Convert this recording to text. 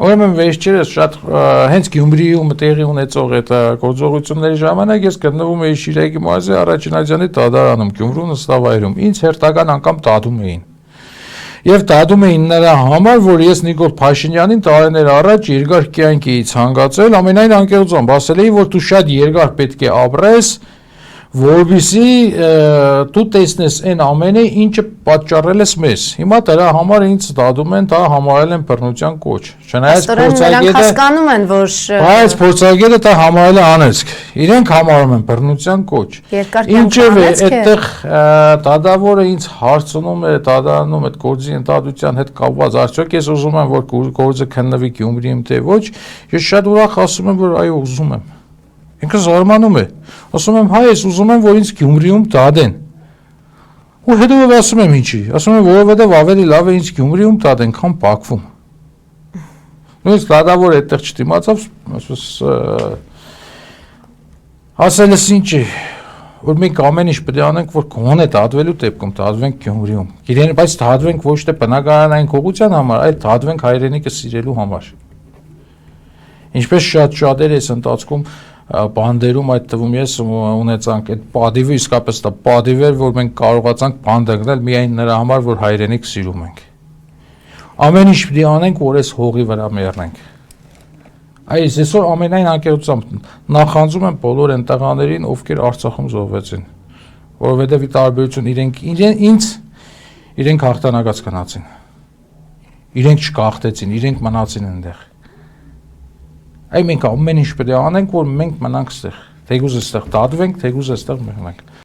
Ուրեմն վերջերս շատ հենց Գյումրիում տեղի ունեցող այդ գործողությունների ժամանակ ես գտնվում էի Շիրակի մարզի Առաջինազյանի դատարանում Գյումրու նստավայրում, ինձ հերթական անգամ տադում էին։ Եվ տադում էին նրա համար, որ ես Նիկոլ Փաշինյանին տարիներ առաջ երկար կյանք էի ցանկացել, ամենայն անկեղծությամբ ասել էի, որ դու շատ երկար պետք է ապրես, որովհետեւ դու տեսնես այն ամենը, ինչը պատճառել ես մեզ։ Հիմա դրա համար ինձ դադում են, դա համարել են բռնության կոչ։ Չնայած փորձագետը հասկանում են, որ բայց փորձագետը դա համարել է անեծք։ Իրենք համարում են բռնության կոչ։ Ինչևէ, այդտեղ դադավորը ինձ հարցնում է, դադարանում այդ գործի ընդհանրության հետ կապված, արդյոք ես ուզում եմ, որ գործը քննվի Գյումրիում թե ոչ, ես շատ ուրախ ասում եմ, որ այո, ուզում եմ։ Ինքը զարմանում է, ասում եմ, հայ, ես ուզում եմ, որ ինձ Գյումրիում դադեն։ Ու հետո ասում եմ ինչի, ասում եմ, որովհետև ավելի լավ է ինձ Գյումրիում դադեն, քան Բաքվում։ Նույնիսկ դադավոր այդտեղ չդիմացավ, ասել ես ինչի, որ մենք ամեն ինչ պետք է անենք, որ գոնե դադվելու դեպքում դադվենք Գյումրիում։ Բայց դադվենք ոչ թե բնակարանային գողության համար, այլ դադվենք հայրենիքը սիրելու համար։ Ինչպես շատերը այս ընթացքում բանդերում այդ թվում ես ունեցանք այդ պատիվը, իսկապես դա պատիվ էր, որ մենք կարողացանք բանդ ընկնել միայն նրա համար, որ հայրենիք սիրում ենք։ Ամեն ինչ պետք է անենք, որ այս հողի վրա մեռնենք։ Այս այսօր ամենայն անկեղծությամբ նախանձում եմ բոլոր այն տղաներին, ովքեր Արցախում զոհվեցին, որովհետև ի տարբերություն իրենք հաղթանակած գնացին։ Իրենք չկախտեցին, իրենք մնացին այնտեղ։ Այ մենք ամեն ինչ պետք է անենք, որ մենք մնանք ստեղ, թեկուզ այստեղ դադվենք, թեկուզ այստեղ մեռնենք։